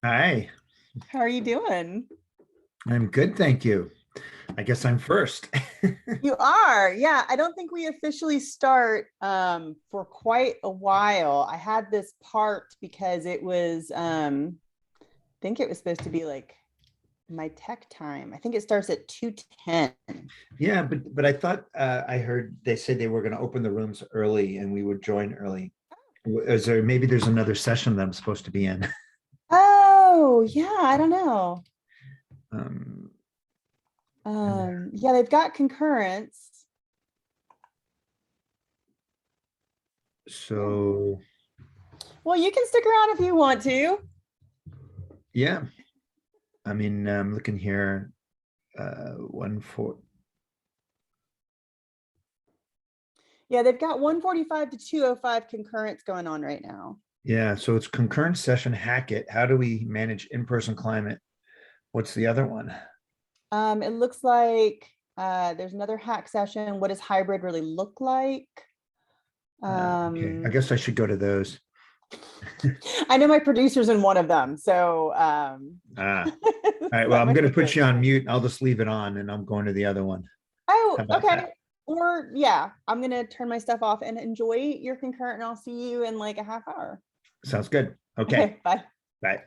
Hi, How are you doing? I'm good, thank you. I guess I'm first. You are. Yeah, I don't think we officially start for quite a while. I had this part because it was I think it was supposed to be like my tech time. I think it starts at 2:10. Yeah, but I thought I heard they said they were going to open the rooms early and we would join early. Is there maybe there's another session that I'm supposed to be in? Oh, yeah, I don't know. Um, and Yeah, they've got concurrence. Yeah. so Well, you can stick around if you want to. yeah, I mean, I'm looking here, one four. Yeah, they've got 1:45 to 2:05 concurrence going on right now. Yeah, so it's concurrent session hack it. How do we manage in-person climate? What's the other one? It looks like there's another hack session. What does hybrid really look like? Okay, I Um, guess I should go to those. I know my producer's in one of them, so Ah, all right. Well, that I'm might going to be put good. you on mute. I'll just leave it on and I'm going to the other one. How Oh, about that? okay. Or yeah, I'm gonna turn my stuff off and enjoy your concurrent, and I'll see you in like a half hour. Sounds good. Okay. Okay, bye. Bye.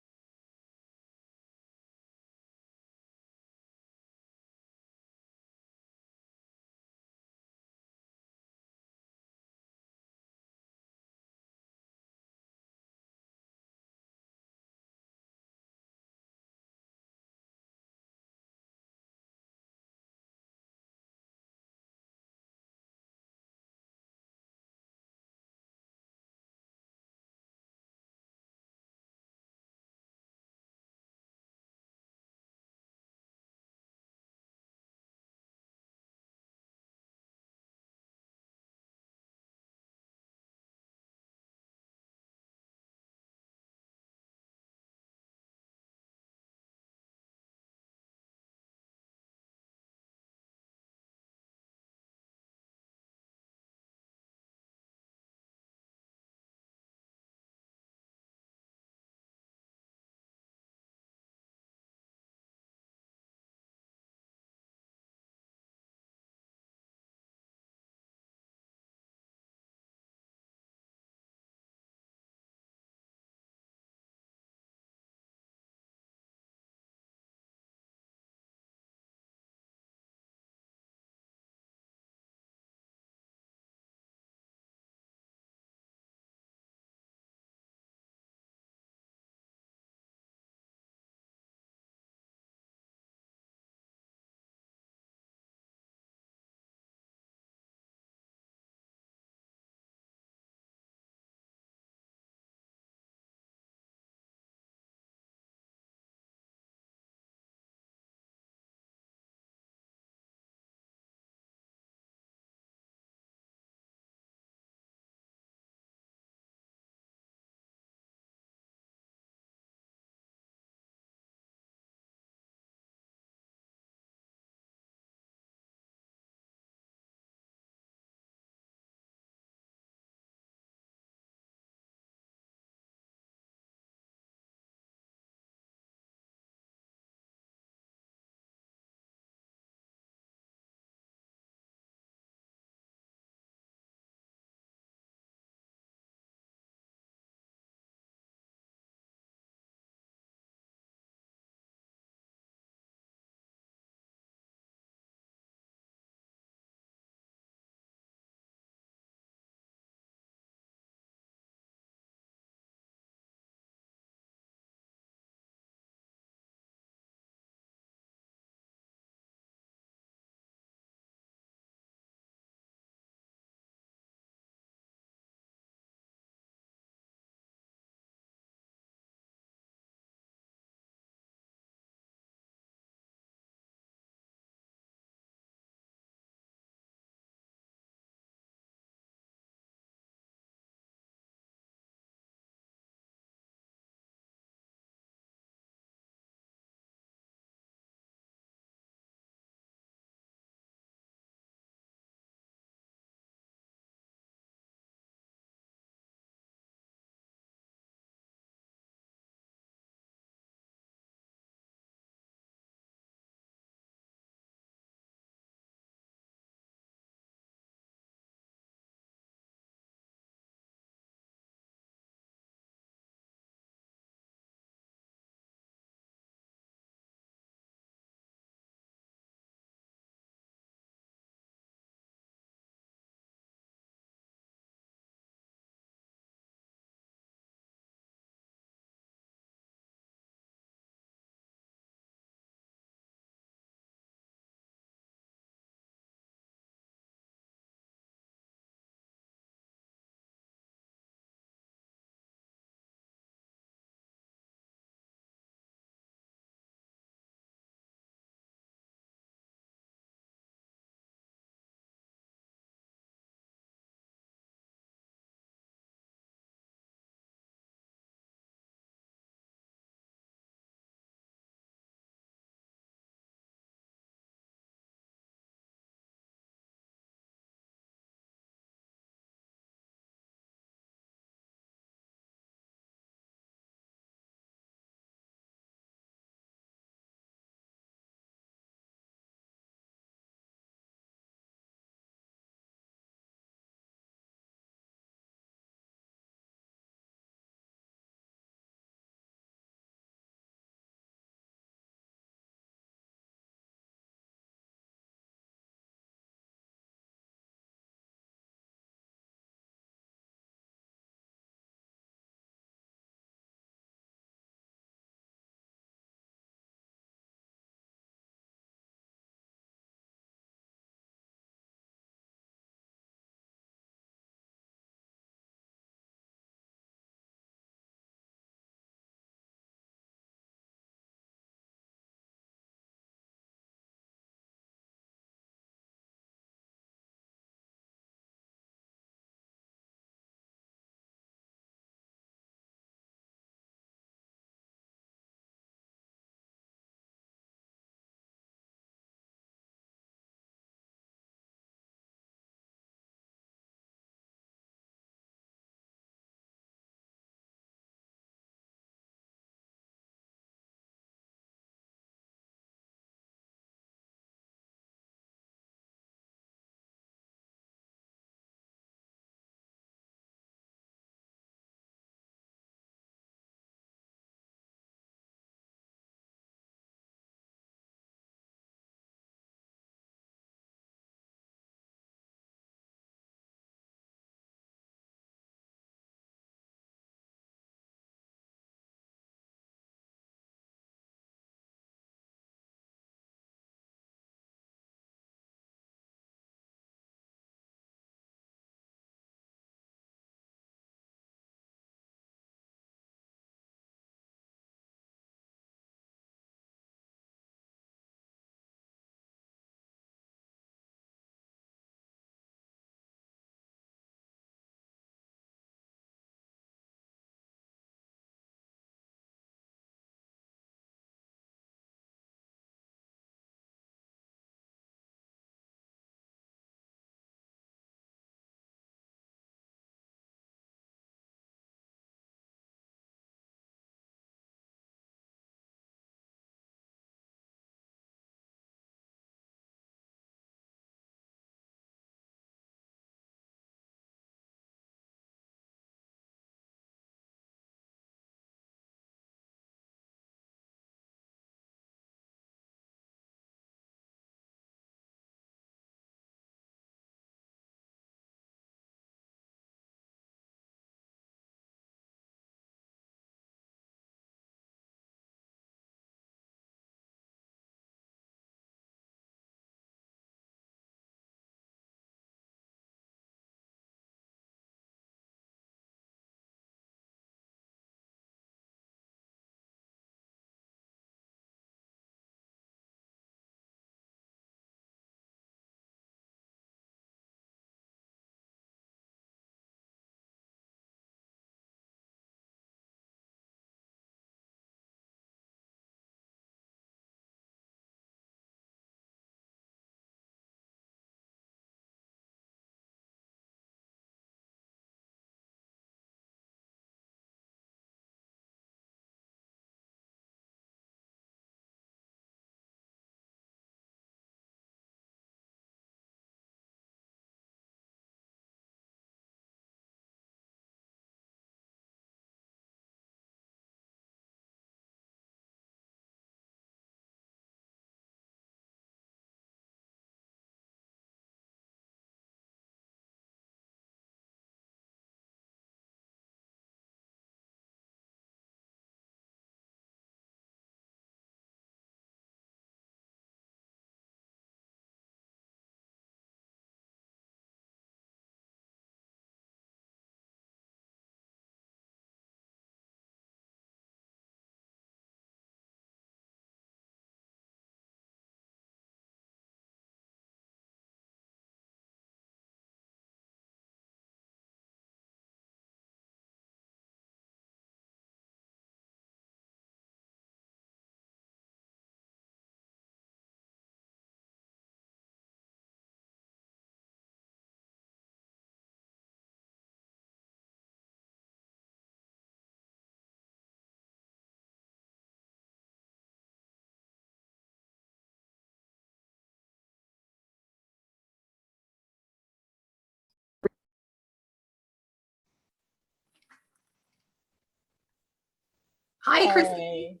Hi, Christine. Hey.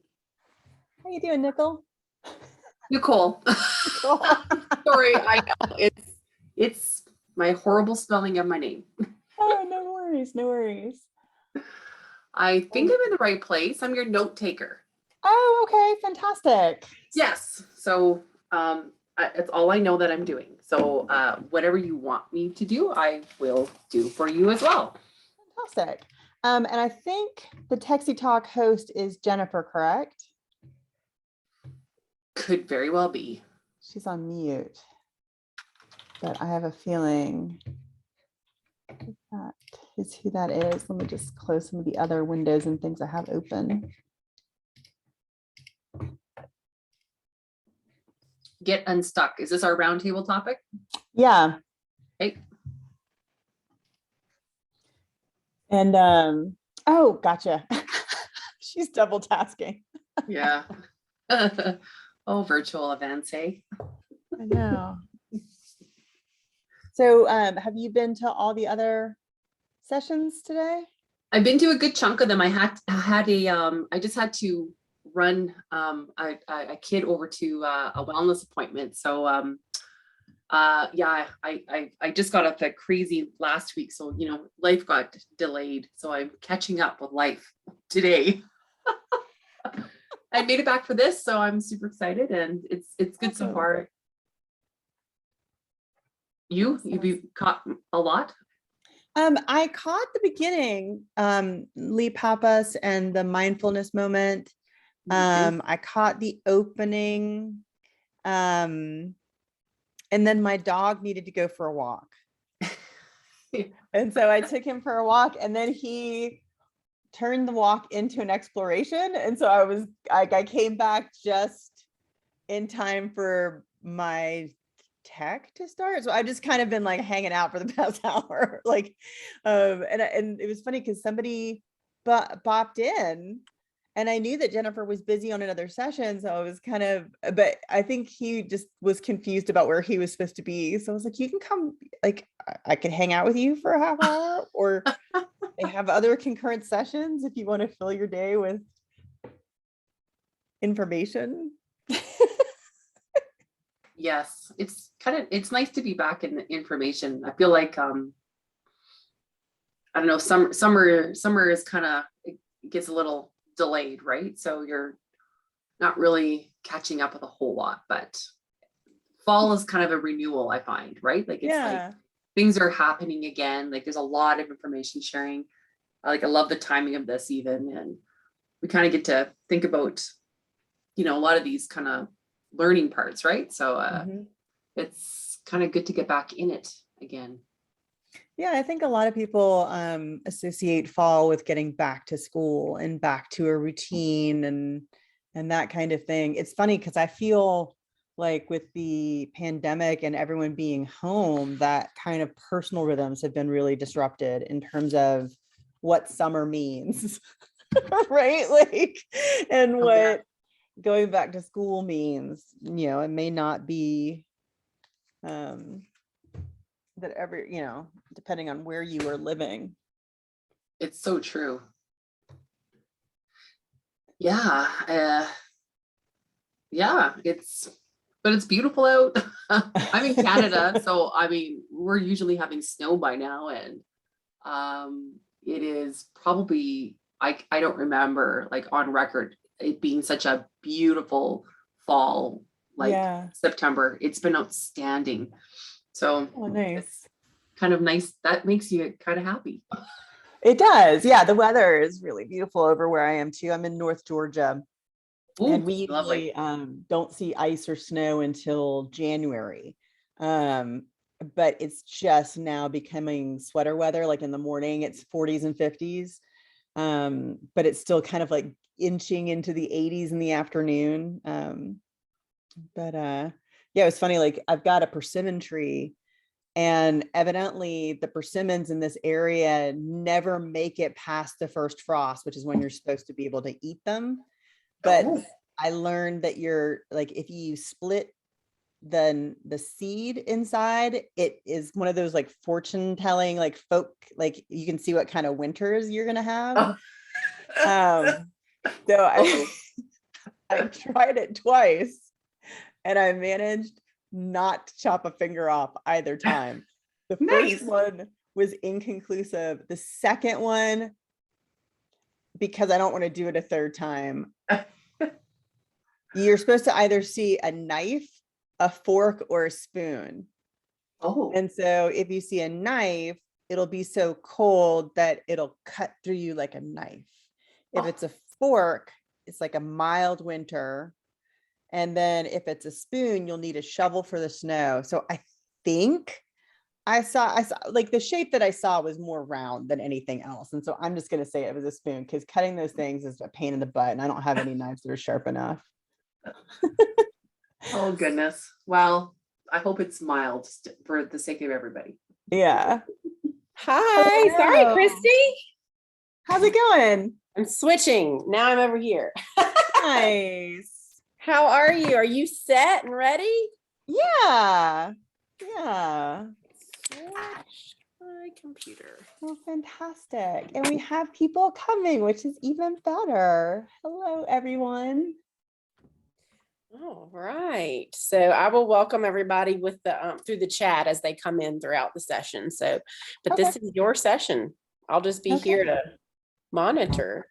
How you doing, Nicole? Nicole. Cool. Sorry, I know it's my horrible spelling of my name. Oh, no worries, no worries. I think I'm in the right place. I'm your note taker. Oh, okay, fantastic. Yes. So it's all I know that I'm doing. So whatever you want me to do, I will do for you as well. Fantastic. And I think the Texy Talk host is Jennifer, correct? Could very well be. She's on mute, but I have a feeling that is who that is. Let me just close some of the other windows and things I have open. Get unstuck. Is this our roundtable topic? Yeah. Okay. And oh, gotcha. She's double tasking. Yeah. Oh, virtual events, hey? I know. So have you been to all the other sessions today? I've been to a good chunk of them. I just had to run a kid over to a wellness appointment. So yeah, I just got up that crazy last week. So, you know, life got delayed. So I'm catching up with life today. I made it back for this, so I'm super excited, and it's good so far. You've caught a lot? I caught the beginning, Lee Papas and the mindfulness moment. I caught the opening. And then my dog needed to go for a walk. And so I took him for a walk, and then he turned the walk into an exploration. And so I came back just in time for my tech to start. So I've just kind of been like hanging out for the past hour. Like, and it was funny because somebody bopped in, and I knew that Jennifer was busy on another session. So I was kind of, but I think he just was confused about where he was supposed to be. So I was like, you can come, like, I could hang out with you for a half hour, or they have other concurrent sessions if you want to fill your day with information. Yes, it's nice to be back in the information. I feel like I don't know, summer is kind of, it gets a little delayed, right? So you're not really catching up with a whole lot, but fall is kind of a renewal, I find, right? Like it's like things are happening again. Like there's a lot of information sharing. I love the timing of this even, and we kind of get to think about, you know, a lot of these kind of learning parts, right? So it's kind of good to get back in it again. Yeah, I think a lot of people associate fall with getting back to school and back to a routine and that kind of thing. It's funny because I feel like with the pandemic and everyone being home, that kind of personal rhythms have been really disrupted in terms of what summer means, right? Like, and what going back to school means. You know, it may not be that every, you know, depending on where you are living. It's so true. Yeah. Yeah, but it's beautiful out. I'm in Canada, so I mean, we're usually having snow by now, and it is probably, I don't remember like on record it being such a beautiful fall, like September. It's been outstanding. So nice. Kind of nice. That makes you kind of happy. It does. Yeah, the weather is really beautiful over where I am too. I'm in North Georgia. Ooh, and we usually don't see ice or snow until January. But it's just now becoming sweater weather. Like in the morning, it's 40s and 50s. But it's still kind of like inching into the 80s in the afternoon. Yeah, it was funny. Like I've got a persimmon tree, and evidently the persimmons in this area never make it past the first frost, which is when you're supposed to be able to eat them. But I learned that you're like, if you split the seed inside, it is one of those like fortune telling, like folk, like you can see what kind of winters you're gonna have. So I tried it twice and I managed not to chop a finger off either time. The Nice. first one was inconclusive. The second one, because I don't want to do it a third time, you're supposed to either see a knife, a fork, or a spoon. Oh, And so if you see a knife, it'll be so cold that it'll cut through you like a knife. If Oh. it's a fork, it's like a mild winter. And then if it's a spoon, you'll need a shovel for the snow. So I think I saw like the shape that I saw was more round than anything else. And so I'm just going to say it was a spoon because cutting those things is a pain in the butt. And I don't have any knives that are sharp enough. oh goodness. Well, I hope it's mild for the sake of everybody. Yeah. Hi, sorry, Hello. Christy. How's it going? I'm switching. Now I'm over here. Nice. How are you? Are you set and ready? Yeah. Yeah. Switch my computer. Well, fantastic. And we have people coming, which is even better. Hello, everyone. All right. So I will welcome everybody with the through the chat as they come in throughout the session. So, but this is your session. I'll just be here to monitor.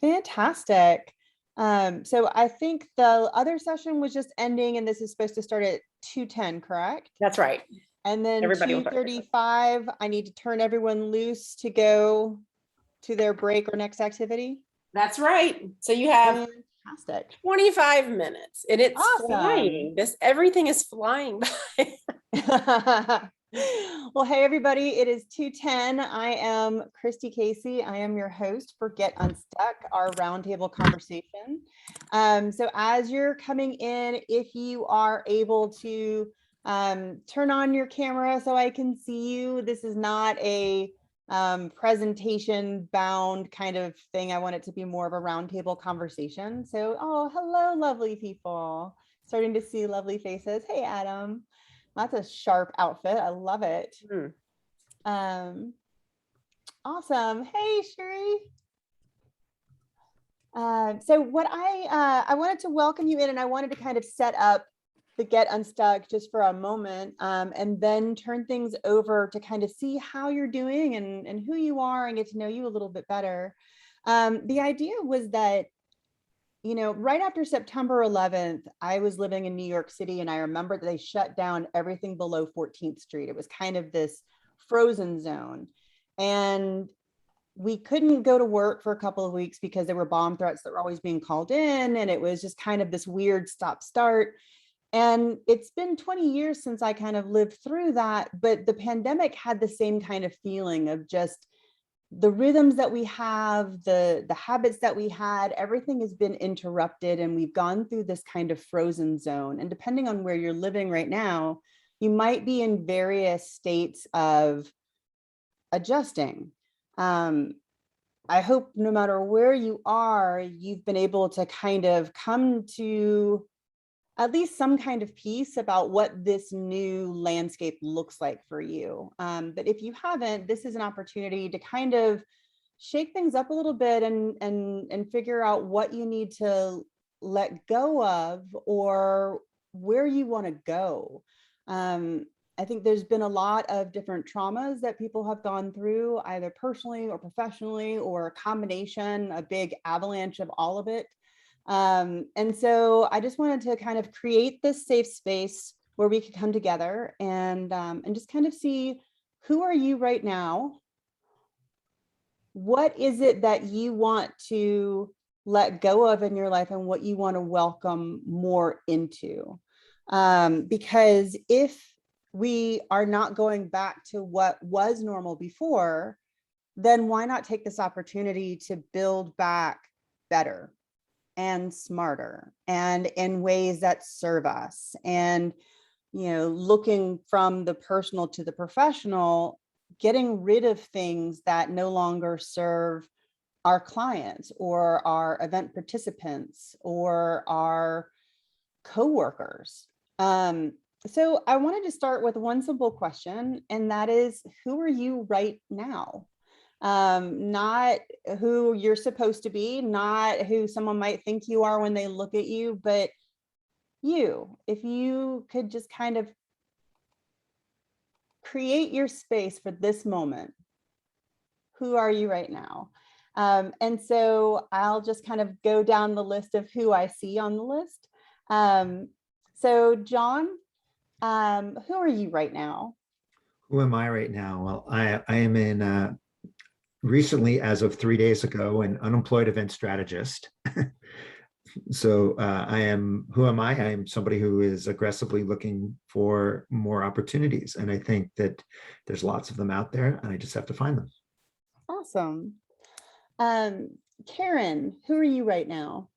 Fantastic. So I think the other session was just ending and this is supposed to start at 2:10, correct? That's right. And then Everybody will start. 2:35, I need to turn everyone loose to go to their break or next activity. That's right. So you have Fantastic. 25 minutes and it's Awesome. flying. Everything is flying by. Well, hey, everybody, it is 2:10. I am Christy Casey. I am your host for Get Unstuck, our roundtable conversation. So as you're coming in, if you are able to turn on your camera so I can see you, this is not a presentation bound kind of thing. I want it to be more of a roundtable conversation. So, oh, hello, lovely people. Starting to see lovely faces. Hey, Adam. That's a sharp outfit. I love it. Awesome. Hey, Sherry. So what I wanted to welcome you in and I wanted to kind of set up the Get Unstuck just for a moment and then turn things over to kind of see how you're doing and who you are and get to know you a little bit better. The idea was that, you know, right after September 11th, I was living in New York City and I remember that they shut down everything below 14th Street. It was kind of this frozen zone. And we couldn't go to work for a couple of weeks because there were bomb threats that were always being called in. And it was just kind of this weird stop-start. And it's been 20 years since I kind of lived through that. But the pandemic had the same kind of feeling of just the rhythms that we have, the habits that we had, everything has been interrupted and we've gone through this kind of frozen zone. And depending on where you're living right now, you might be in various states of adjusting. I hope no matter where you are, you've been able to kind of come to at least some kind of peace about what this new landscape looks like for you. But if you haven't, this is an opportunity to kind of shake things up a little bit and figure out what you need to let go of or where you want to go. I think there's been a lot of different traumas that people have gone through, either personally or professionally, or a combination, a big avalanche of all of it. And so I just wanted to kind of create this safe space where we could come together and just kind of see, who are you right now? What is it that you want to let go of in your life and what you want to welcome more into? Because if we are not going back to what was normal before, then why not take this opportunity to build back better and smarter and in ways that serve us? And, you know, looking from the personal to the professional, getting rid of things that no longer serve our clients or our event participants or our coworkers. So I wanted to start with one simple question, and that is, who are you right now? not who you're supposed to be, not who someone might think you are when they look at you, but you. If you could just kind of create your space for this moment. Who are you right now? And so I'll just kind of go down the list of who I see on the list. So John, who are you right now? Who am I right now? Well, I am in recently, as of 3 days ago, an unemployed event strategist. So who am I? I am somebody who is aggressively looking for more opportunities. And I think that there's lots of them out there and I just have to find them. Awesome. Karen, who are you right now?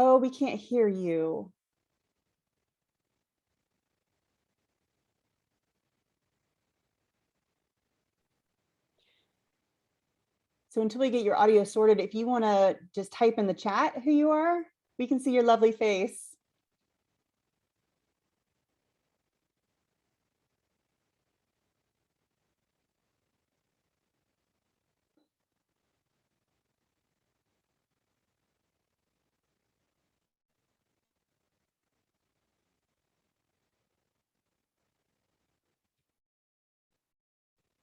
Oh, we can't hear you. So until we get your audio sorted, if you want to just type in the chat who you are, we can see your lovely face.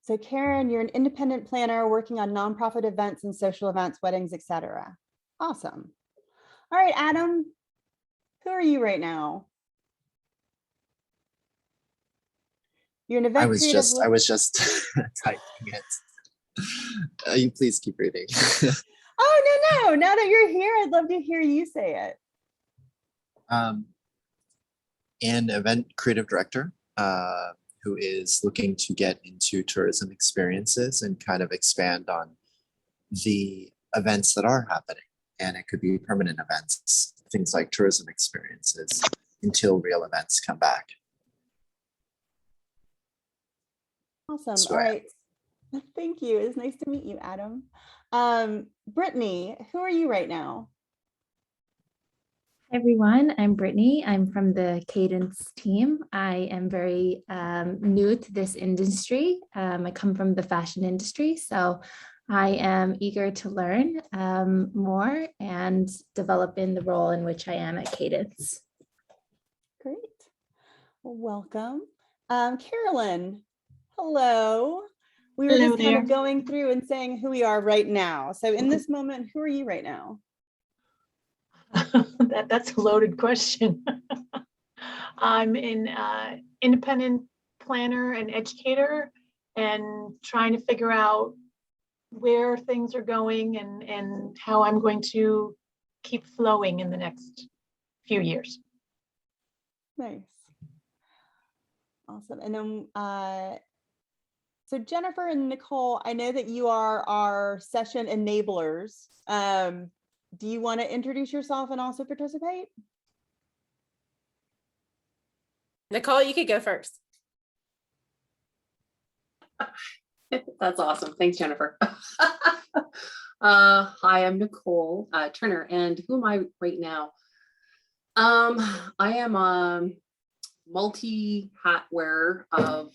So Karen, you're an independent planner working on nonprofit events and social events, weddings, etc. Awesome. All right, Adam, who are you right now? You're an event creative. I was just typing it. You please keep reading. Oh, no. Now that you're here, I'd love to hear you say it. An event creative director who is looking to get into tourism experiences and kind of expand on the events that are happening. And it could be permanent events, things like tourism experiences, until real events come back. Awesome. So All right. Thank you. It's nice to meet you, Adam. Brittany, who are you right now? Hi everyone, I'm Brittany. I'm from the Cadence team. I am very new to this industry. I come from the fashion industry, so I am eager to learn more and develop in the role in which I am at Cadence. Great. Well, welcome. Carolyn, hello. We were just kind of going through and saying who we are right now. So in this moment, who are you right now? That's a loaded question. I'm an independent planner and educator and trying to figure out where things are going and how I'm going to keep flowing in the next few years. Nice. Awesome. And then, so Jennifer and Nicole, I know that you are our session enablers. Do you want to introduce yourself and also participate? Nicole, you could go first. That's awesome. Thanks, Jennifer. Hi, I'm Nicole Turner, and who am I right now? I am a multi-hat wearer of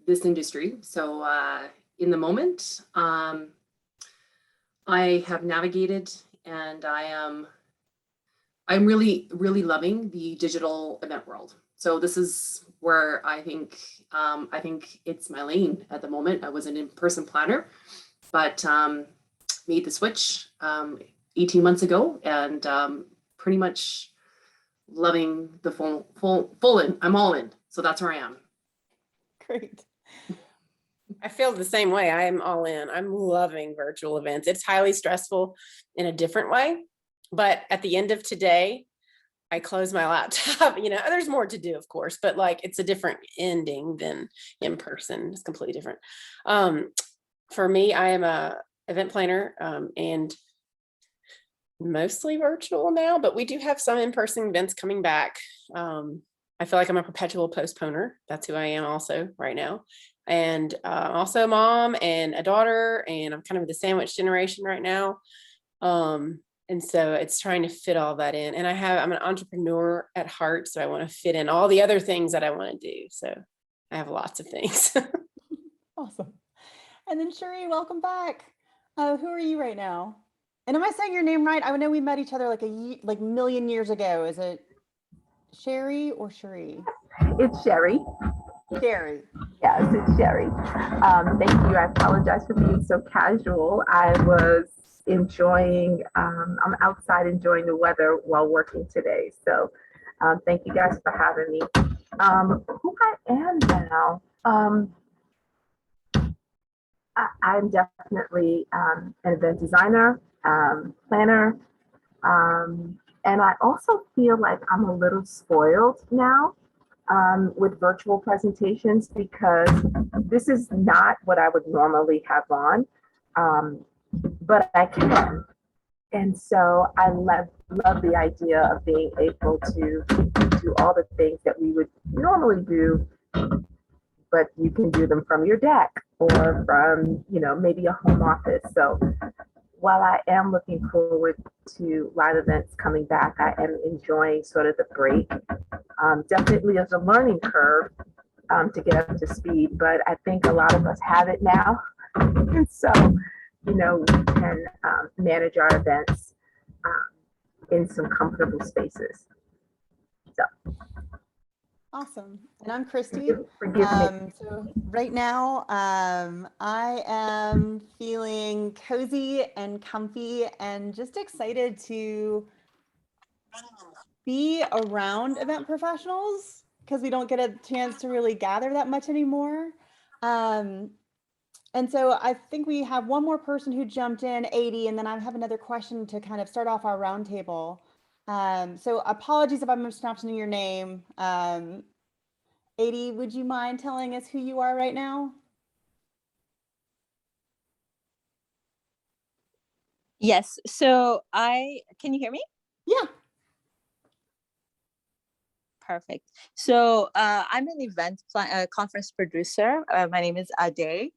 this industry. So in the moment, I have navigated, and I'm really loving the digital event world. So this is where I think it's my lane at the moment. I was an in-person planner, but made the switch 18 months ago, and pretty much loving the full in. I'm all in. So that's where I am. Great. I feel the same way. I am all in. I'm loving virtual events. It's highly stressful in a different way, but at the end of today, I close my laptop. You know, there's more to do, of course, but like it's a different ending than in person. It's completely different. For me, I am a event planner and mostly virtual now, but we do have some in-person events coming back. I feel like I'm a perpetual postponer. That's who I am also right now. And also a mom and a daughter, and I'm kind of the sandwich generation right now. And so it's trying to fit all that in. And I'm an entrepreneur at heart, so I want to fit in all the other things that I want to do. So I have lots of things. Awesome. And then Cherie, welcome back. Who are you right now? And am I saying your name right? I know we met each other like like million years ago. Is it Sherry or Cherie? It's Sherry. Sherry. Yes, it's Sherry. Thank you. I apologize for being so casual. I was enjoying, I'm outside enjoying the weather while working today. So thank you guys for having me. Who I am now, I'm definitely an event designer, planner, and I also feel like I'm a little spoiled now with virtual presentations because this is not what I would normally have on, but I can. And so I love the idea of being able to do all the things that we would normally do, but you can do them from your deck or from, maybe a home office. So while I am looking forward to live events coming back, I am enjoying sort of the break. Definitely as a learning curve to get up to speed, but I think a lot of us have it now. And so, we can manage our events in some comfortable spaces. So. Awesome. And I'm Christy. Forgive me. So right now, I am feeling cozy and comfy and just excited to be around event professionals because we don't get a chance to really gather that much anymore. And so I think we have one more person who jumped in, 80, and then I have another question to kind of start off our roundtable. So apologies if I'm mispronouncing your name. 80, would you mind telling us who you are right now? Yes. So can you hear me? Yeah. Perfect. So I'm an event conference producer. My name is Ade.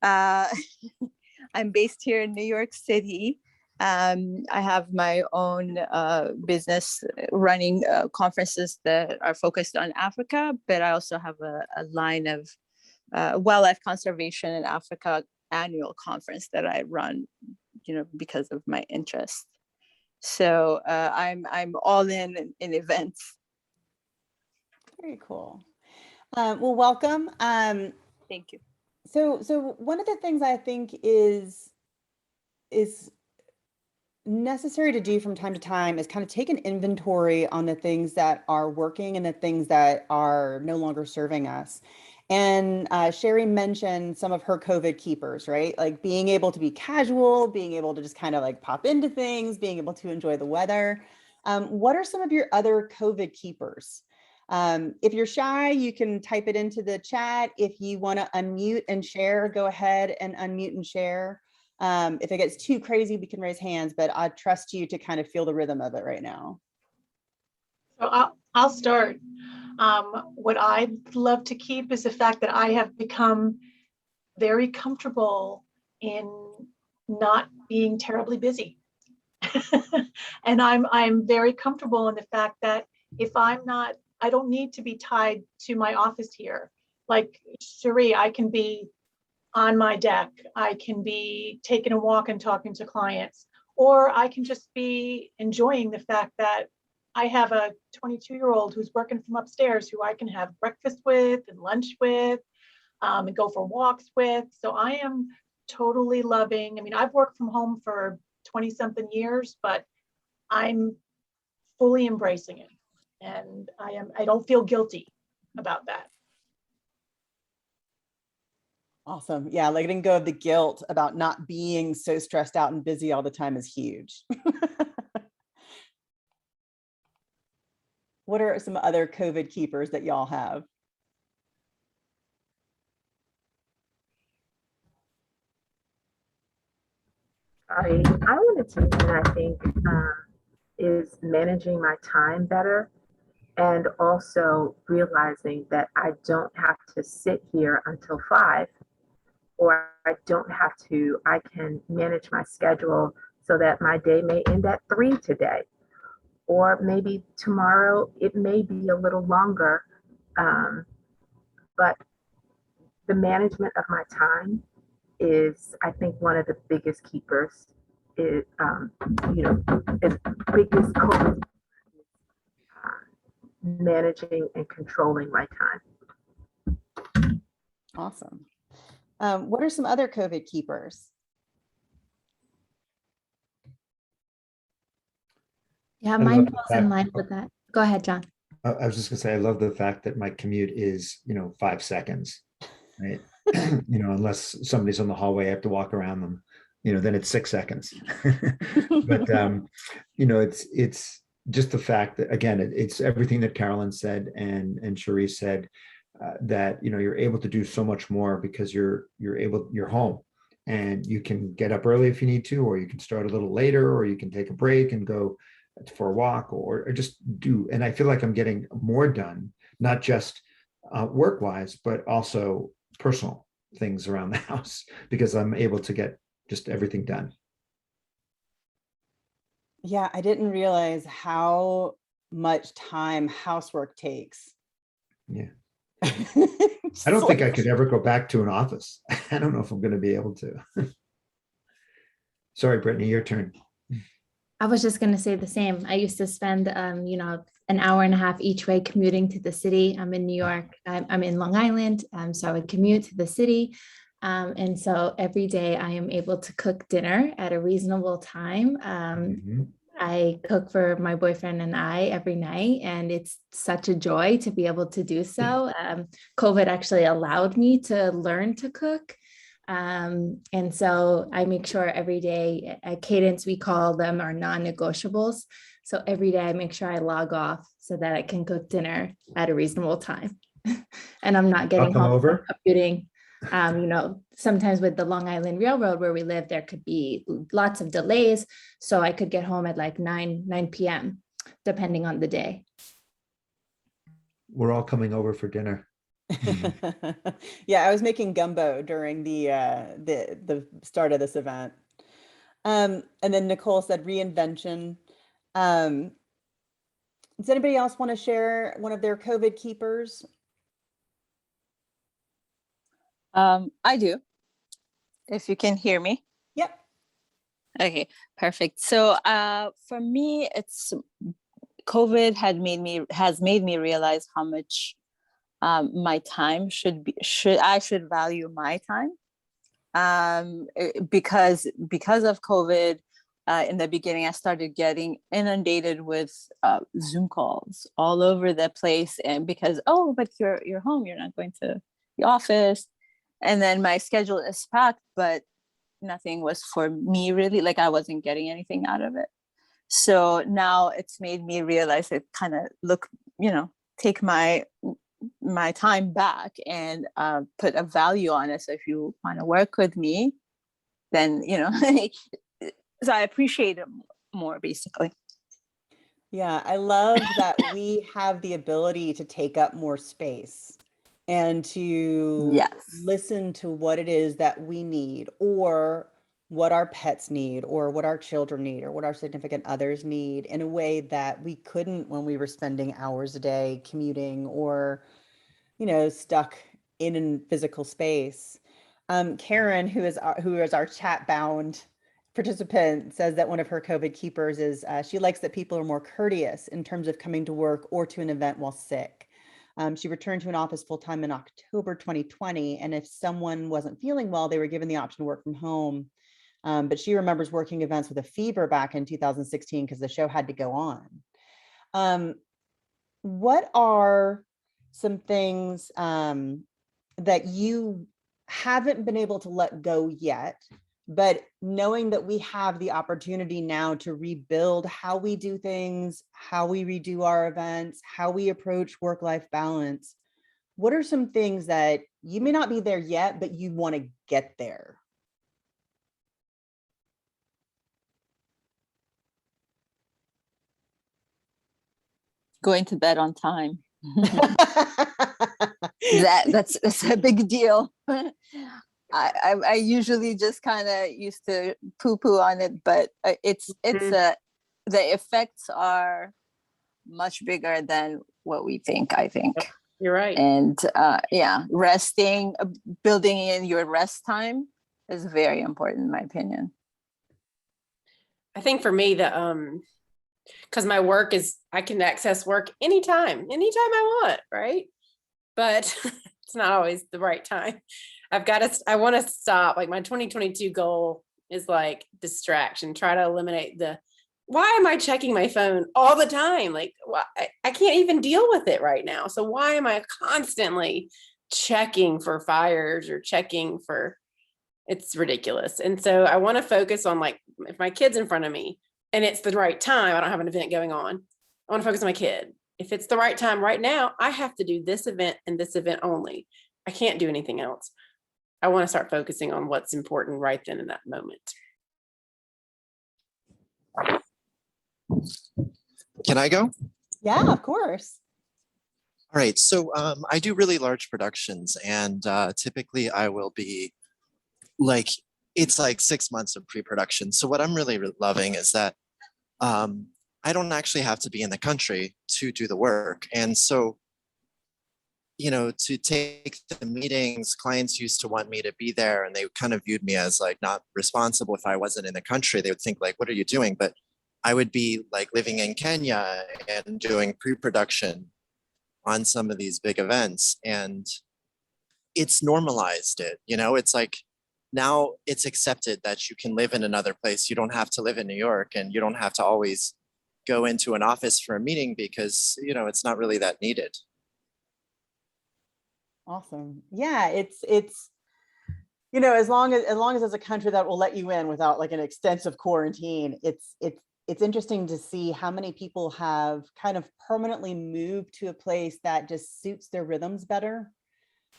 I'm based here in New York City. I have my own business running conferences that are focused on Africa, but I also have a line of wildlife conservation in Africa annual conference that I run, because of my interest. So I'm all in events. Very cool. Well, welcome. Thank you. So one of the things I think is necessary to do from time to time is kind of take an inventory on the things that are working and the things that are no longer serving us. And Sherry mentioned some of her COVID keepers, right? Like being able to be casual, being able to just kind of like pop into things, being able to enjoy the weather. What are some of your other COVID keepers? If you're shy, you can type it into the chat. If you want to unmute and share, go ahead and unmute and share. If it gets too crazy, we can raise hands, but I trust you to kind of feel the rhythm of it right now. So I'll start. What I'd love to keep is the fact that I have become very comfortable in not being terribly busy. And I'm very comfortable in the fact that if I don't need to be tied to my office here. Like Cherie, I can be on my deck. I can be taking a walk and talking to clients, or I can just be enjoying the fact that I have a 22-year-old who's working from upstairs who I can have breakfast with and lunch with and go for walks with. So I am totally loving, I've worked from home for 20 something years, but I'm fully embracing it. And I don't feel guilty about that. Awesome. Yeah, letting go of the guilt about not being so stressed out and busy all the time is huge. What are some other COVID keepers that y'all have? I wanted to mention, I think, is managing my time better. And also realizing that I don't have to sit here until 5, or I can manage my schedule so that my day may end at 3 today, or maybe tomorrow it may be a little longer. But the management of my time is, I think, one of the biggest keepers. Is, is biggest COVID, managing and controlling my time. Awesome. What are some other COVID keepers? Yeah, I mine love the falls in fact- line with that. Go ahead, John. I was just gonna say, I love the fact that my commute is, 5 seconds, right? Unless somebody's on the hallway, I have to walk around them, then it's 6 seconds. But, it's just the fact that, again, it's everything that Carolyn said and Cherise said, that, you're able to do so much more because you're home and you can get up early if you need to, or you can start a little later, or you can take a break and go for a walk or just do. And I feel like I'm getting more done, not just work wise, but also personal things around the house because I'm able to get just everything done. Yeah, I didn't realize how much time housework takes. Yeah. Just I don't think I like- could ever go back to an office. I don't know if I'm going to be able to. Sorry, Brittany, your turn. I was just going to say the same. I used to spend, an hour and a half each way commuting to the city. I'm in New York. I'm in Long Island. So I would commute to the city. And so every day I am able to cook dinner at a reasonable time. Mhm. I cook for my boyfriend and I every night, and it's such a joy to be able to do so. COVID actually allowed me to learn to cook. And so I make sure every day at Cadence, we call them our non-negotiables. So every day I make sure I log off so that I can cook dinner at a reasonable time. And I'm not getting come home over. from commuting. Sometimes with the Long Island Railroad where we live, there could be lots of delays. So I could get home at like 9 p.m., depending on the day. We're all coming over for dinner. Yeah, I was making gumbo during the start of this event. And then Nicole said reinvention. Does anybody else want to share one of their COVID keepers? I do, if you can hear me. Yep. Okay, perfect. So for me, it's COVID has made me realize how much my time should value my time. Because of COVID, in the beginning, I started getting inundated with Zoom calls all over the place, and because but you're home, you're not going to the office, and then my schedule is packed, but nothing was for me really. Like I wasn't getting anything out of it. So now it's made me realize it kind of take my time back and put a value on it. So if you want to work with me, then so I appreciate it more basically. Yeah, I love that we have the ability to take up more space and to Yes. listen to what it is that we need, or what our pets need, or what our children need, or what our significant others need in a way that we couldn't when we were spending hours a day commuting or, stuck in a physical space. Karen, who is our chat bound participant, says that one of her COVID keepers is she likes that people are more courteous in terms of coming to work or to an event while sick. She returned to an office full-time in October 2020, and if someone wasn't feeling well, they were given the option to work from home. But she remembers working events with a fever back in 2016 because the show had to go on. What are some things that you haven't been able to let go yet, but knowing that we have the opportunity now to rebuild how we do things, how we redo our events, how we approach work-life balance? What are some things that you may not be there yet, but you want to get there? going to bed on time. That's a big deal. I usually just kind of used to poo-poo on it, but the effects are much bigger than what we think, I think. You're right. And resting, building in your rest time is very important in my opinion. I think for me, because my work is, I can access work anytime I want, right? But it's not always the right time. I want to stop. Like my 2022 goal is like distraction, try to eliminate why am I checking my phone all the time? Like, why, I can't even deal with it right now. So why am I constantly checking for fires or checking for, it's ridiculous. And so I want to focus on, like, if my kid's in front of me and it's the right time, I don't have an event going on, I want to focus on my kid. If it's the right time right now, I have to do this event and this event only. I can't do anything else. I want to start focusing on what's important right then in that moment. Can I go? Yeah, of course. All right. So I do really large productions, and typically I will be like, it's like 6 months of pre-production. So what I'm really loving is that I don't actually have to be in the country to do the work. And so, to take the meetings, clients used to want me to be there, and they kind of viewed me as like not responsible if I wasn't in the country. They would think like, what are you doing? But I would be like living in Kenya and doing pre-production on some of these big events. And it's normalized it, it's like, now it's accepted that you can live in another place. You don't have to live in New York, and you don't have to always go into an office for a meeting because, it's not really that needed. Awesome. Yeah, it's as long as there's a country that will let you in without like an extensive quarantine, it's interesting to see how many people have kind of permanently moved to a place that just suits their rhythms better,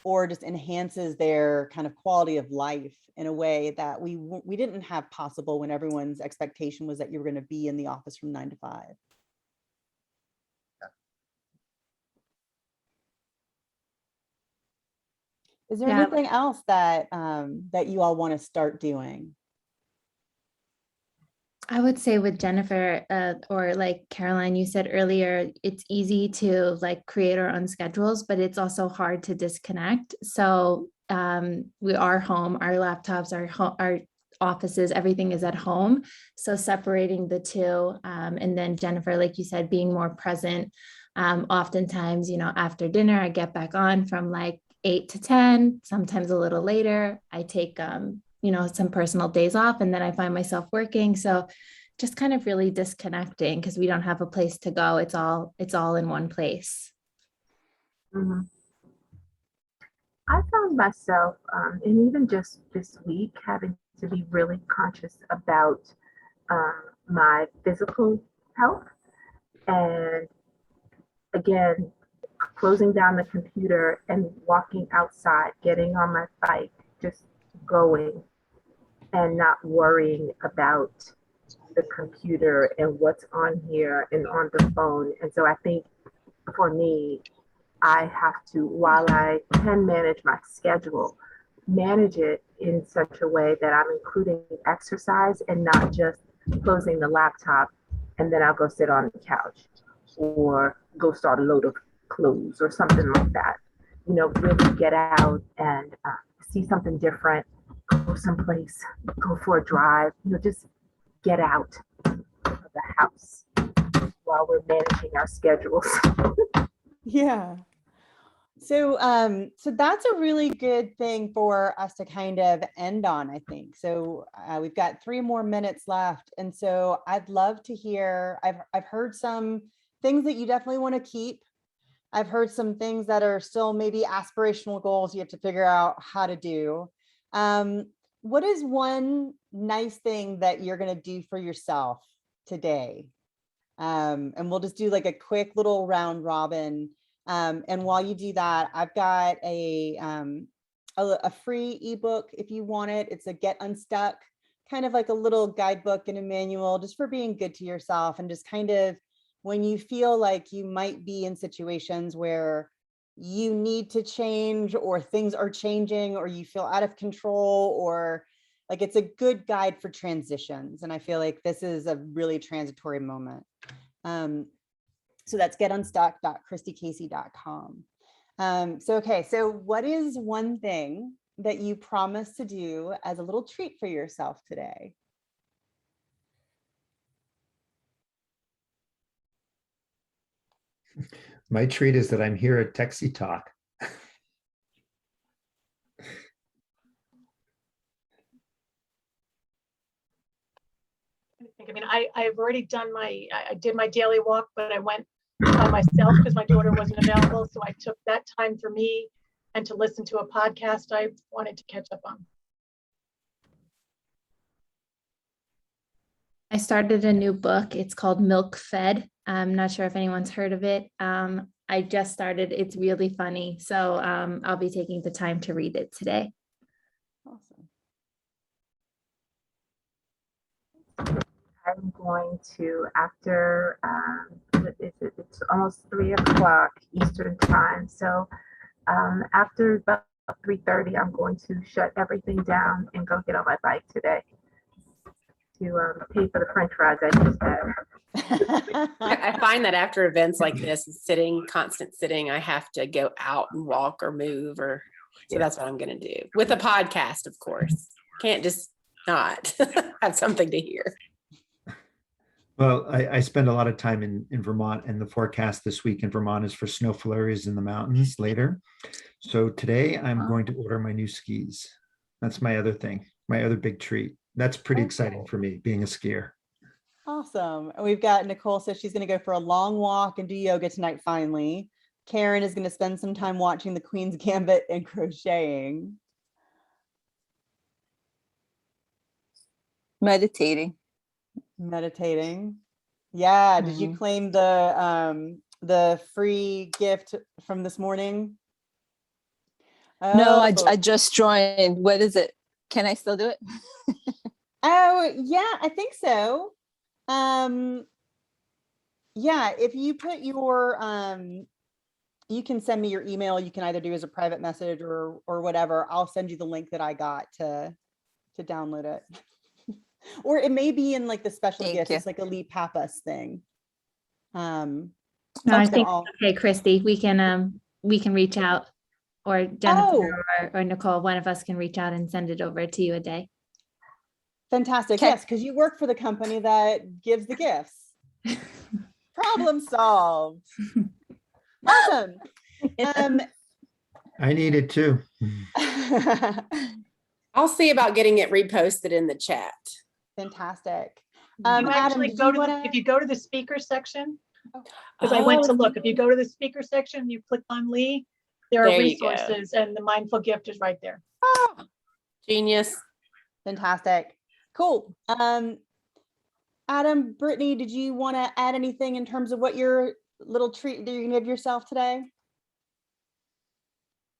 or just enhances their kind of quality of life in a way that we didn't have possible when everyone's expectation was that you were going to be in the office from 9 to 5. Is there anything else that that you all want to start doing? I would say with Jennifer, or like Caroline, you said earlier, it's easy to like create our own schedules, but it's also hard to disconnect. So we are home, our laptops, our offices, everything is at home. So separating the two, and then Jennifer, like you said, being more present. Oftentimes, after dinner, I get back on from like 8 to 10, sometimes a little later. I take some personal days off, and then I find myself working. So just kind of really disconnecting because we don't have a place to go. It's all in one place. Mm-hmm. I found myself, and even just this week, having to be really conscious about my physical health. And again, closing down the computer and walking outside, getting on my bike, just going and not worrying about the computer and what's on here and on the phone. And so I think for me, I have to, while I can manage my schedule, manage it in such a way that I'm including exercise and not just closing the laptop and then I'll go sit on the couch or go start a load of clothes or something like that. Really get out and see something different, go someplace, go for a drive, just get out of the house while we're managing our schedules. Yeah. So that's a really good thing for us to kind of end on, I think. So we've got 3 more minutes left. And so I'd love to hear, I've heard some things that you definitely want to keep. I've heard some things that are still maybe aspirational goals you have to figure out how to do. What is one nice thing that you're going to do for yourself today? And we'll just do like a quick little round robin. And while you do that, I've got a free ebook if you want it. It's a Get Unstuck, kind of like a little guidebook and a manual just for being good to yourself and just kind of when you feel like you might be in situations where you need to change, or things are changing, or you feel out of control, or like it's a good guide for transitions. And I feel like this is a really transitory moment. So that's getunstuck.christykasey.com. So what is one thing that you promised to do as a little treat for yourself today? My treat is that I'm here at techsytalk. I've already done I did my daily walk, but I went by myself because my daughter wasn't available. So I took that time for me and to listen to a podcast I wanted to catch up on. I started a new book. It's called Milk Fed. I'm not sure if anyone's heard of it. I just started. It's really funny. So I'll be taking the time to read it today. Awesome. I'm going to, after, it's almost 3 o'clock Eastern time. So after about 3:30, I'm going to shut everything down and go get on my bike today to pay for the French fries I just had. I find that after events like this, constant sitting, I have to go out and walk or move, so that's what I'm going to do with a podcast, of course. Can't just not have something to hear. Well, I spend a lot of time in Vermont, and the forecast this week in Vermont is for snow flurries in the mountains later. So today I'm going to order my new skis. That's my other thing, my other big treat. That's pretty exciting for me, being a skier. Awesome. And we've got Nicole says she's going to go for a long walk and do yoga tonight finally. Karen is going to spend some time watching the Queen's Gambit and crocheting. Meditating. Yeah. Did you claim the free gift from this morning? No, I just joined. What is it? Can I still do it? Oh, yeah, I think so. Yeah, if you put your you can send me your email. You can either do as a private message or whatever. I'll send you the link that I got to download it. Or it may be in like the special gifts. It's like a Lee Pappas thing. No, I think okay, Christy, we can reach out, or Jennifer or Nicole, one of us can reach out and send it over to you a day. Fantastic. Yes, because you work for the company that gives the gifts. Problem solved. Awesome. I need it too. I'll see about getting it reposted in the chat. Fantastic. You actually if you go to the speaker section, because I went to look, if you go to the speaker section, you click on Lee, there are resources and the mindful gift is right there. Oh, genius. Fantastic. Cool. Adam, Brittany, did you want to add anything in terms of what your little treat that you're gonna give yourself today?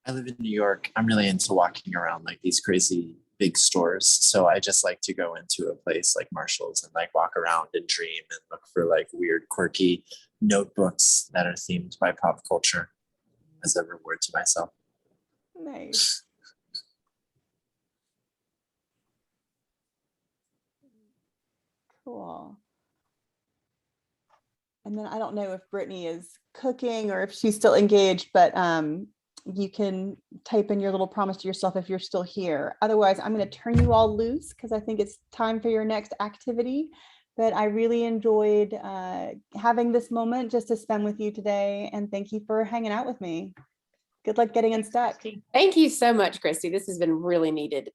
I live in New York. I'm really into walking around like these crazy big stores. So I just like to go into a place like Marshall's and like walk around and dream and look for like weird, quirky notebooks that are themed by pop culture as a reward to myself. Nice. Cool. And then I don't know if Brittany is cooking or if she's still engaged, but you can type in your little promise to yourself if you're still here. Otherwise, I'm going to turn you all loose because I think it's time for your next activity. But I really enjoyed having this moment just to spend with you today. And thank you for hanging out with me. Good luck getting unstuck. Thank you so much, Christy. This has been really needed.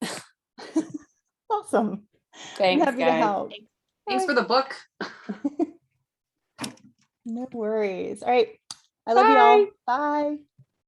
Awesome. Thanks, I'm happy to help. Thanks for the book. No worries. All right. I love you all. Bye.